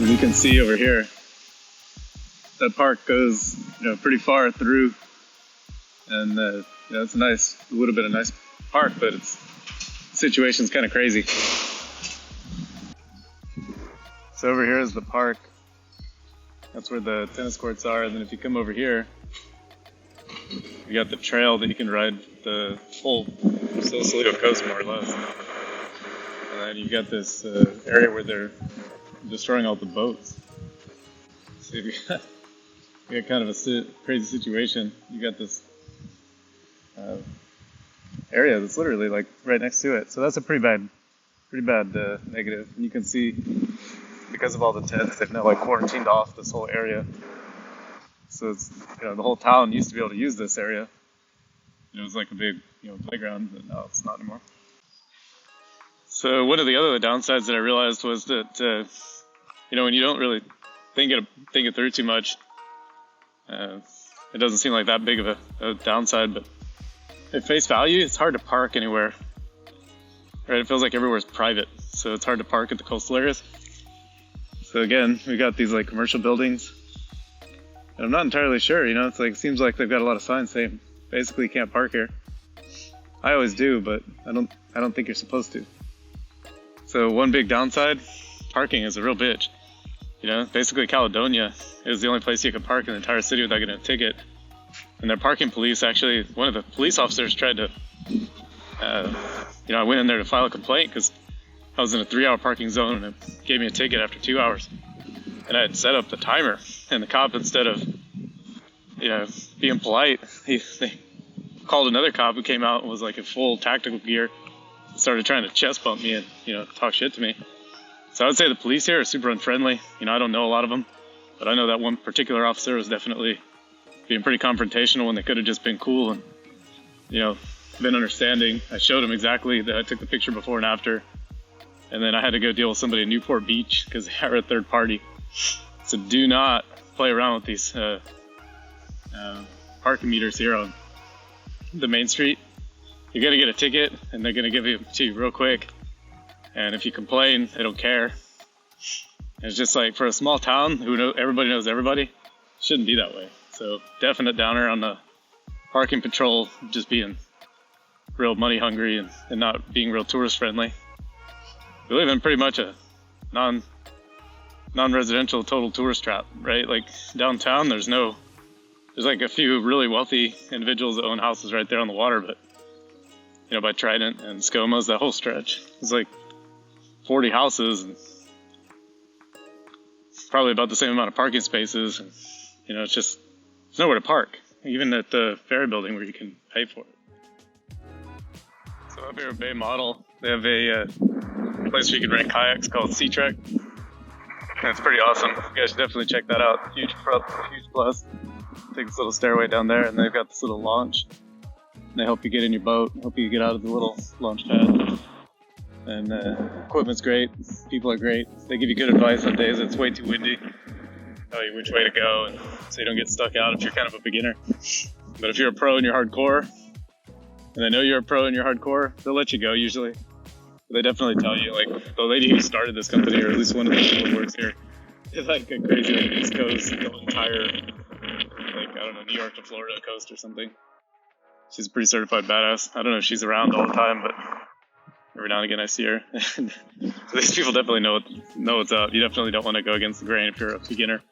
And you can see over here, that park goes, pretty far through, and it's a little bit of nice park, but the situation's kind of crazy. So over here is the park. That's where the tennis courts are, and then if you come over here, you got the trail that you can ride the whole Sausalito coast, more or less. And then you got this area where they're destroying all the boats. So you got kind of a crazy situation. You got this area that's literally like right next to it. So that's a pretty bad negative. And you can see, because of all the tents, they've now like quarantined off this whole area. So it's, the whole town used to be able to use this area. It was like a big, playground, but now it's not anymore. So one of the other downsides that I realized was that, when you don't really think it through too much, it doesn't seem like that big of a downside, but at face value, it's hard to park anywhere. Right? It feels like everywhere's private, so it's hard to park at the coastal areas. So again, we got these like commercial buildings, and I'm not entirely sure. It seems like they've got a lot of signs saying basically you can't park here. I always do, but I don't think you're supposed to. So one big downside, parking is a real bitch. Basically Caledonia is the only place you can park in the entire city without getting a ticket. And their parking police, actually, one of the police officers tried to, I went in there to file a complaint because I was in a 3-hour parking zone and it gave me a ticket after 2 hours. And I had set up the timer, and the cop, instead of, being polite, they called another cop who came out and was like in full tactical gear, and started trying to chest bump me and, talk shit to me. So I would say the police here are super unfriendly. I don't know a lot of them, but I know that one particular officer was definitely being pretty confrontational when they could have just been cool and, been understanding. I showed him exactly that I took the picture before and after, and then I had to go deal with somebody in Newport Beach because they are a third party. So do not play around with these parking meters here on the main street. You're going to get a ticket, and they're going to give it to you real quick. And if you complain, they don't care. It's just like, for a small town everybody knows everybody, it shouldn't be that way. So definite downer on the parking patrol just being real money hungry and not being real tourist friendly. We live in pretty much a non-residential total tourist trap, right? Like downtown, there's like a few really wealthy individuals that own houses right there on the water, but by Trident and Skomas, that whole stretch, it's like 40 houses and probably about the same amount of parking spaces. And, it's just, there's nowhere to park, even at the ferry building where you can pay for it. So up here at Bay Model, they have a place where you can rent kayaks called Sea Trek. And it's pretty awesome. You guys should definitely check that out. Huge plus. Take this little stairway down there, and they've got this little launch. They help you get in your boat, help you get out of the little launch pad. And equipment's great, people are great. They give you good advice on days it's way too windy, tell you which way to go, and so you don't get stuck out if you're kind of a beginner. But if you're a pro and you're hardcore, and they know you're a pro and you're hardcore, they'll let you go usually. But they definitely tell you, like the lady who started this company, or at least one of the people who works here, is like a crazy East Coast, the entire, New York to Florida coast or something. She's a pretty certified badass. I don't know if she's around all the time, but every now and again I see her. So these people definitely know what's up. You definitely don't want to go against the grain if you're a beginner.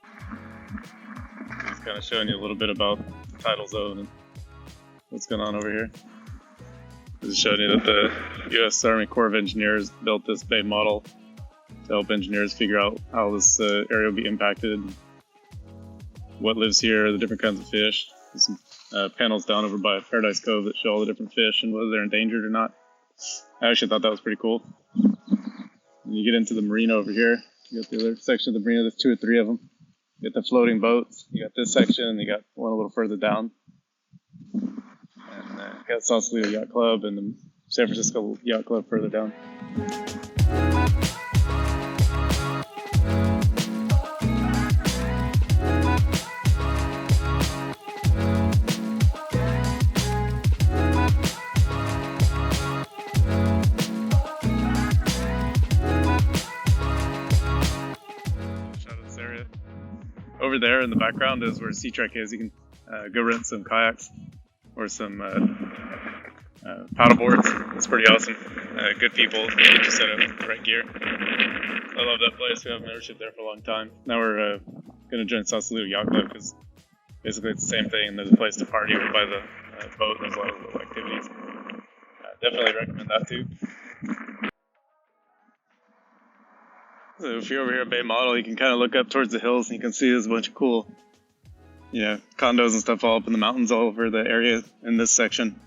Just kind of showing you a little bit about the tidal zone and what's going on over here. Just showing you that the U.S. Army Corps of Engineers built this Bay model to help engineers figure out how this area will be impacted, what lives here, the different kinds of fish. There's some panels down over by Paradise Cove that show all the different fish and whether they're endangered or not. I actually thought that was pretty cool. When you get into the marina over here, you got the other section of the marina, there's 2 or 3 of them. You got the floating boats, you got this section, and you got one a little further down. And you got Sausalito Yacht Club and the San Francisco Yacht Club further down. over there in the background is where Sea Trek is. You can go rent some kayaks or some paddle boards. It's pretty awesome. Good people, get you set up with the right gear. I love that place. We have membership there for a long time. Now we're going to join Sausalito Yacht Club because basically it's the same thing. There's a place to party over by the boat. There's a lot of little activities. Definitely recommend that too. So if you're over here at Bay Model, you can kind of look up towards the hills and you can see there's a bunch of cool, condos and stuff all up in the mountains all over the area in this section.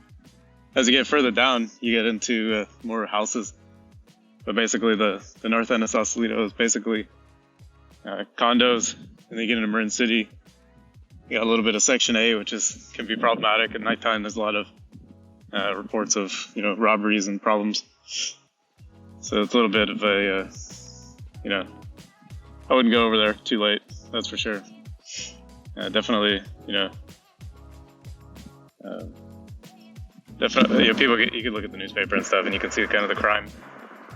As you get further down, you get into more houses. But basically the north end of Sausalito is basically condos, and then you get into Marin City. You got a little bit of Section A, which can be problematic. At nighttime, there's a lot of reports of robberies and problems. So it's a little bit of a I wouldn't go over there too late. That's for sure. Definitely, definitely. People you can look at the newspaper and stuff, and you can see kind of the crime.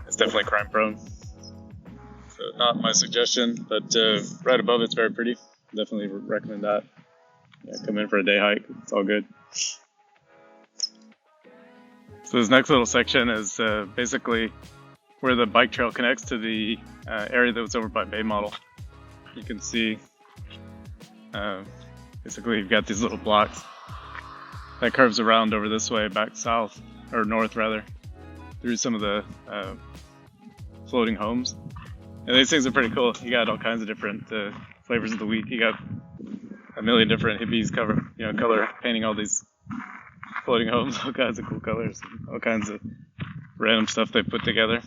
It's definitely crime prone. So not my suggestion, but right above it's very pretty. Definitely recommend that. Come in for a day hike. It's all good. So this next little section is basically where the bike trail connects to the area that was over by Bay Model. You can see basically you've got these little blocks that curves around over this way back south, or north rather, through some of the floating homes. And these things are pretty cool. You got all kinds of different flavors of the week. You got a million different hippies color painting all these floating homes, all kinds of cool colors, all kinds of random stuff they put together.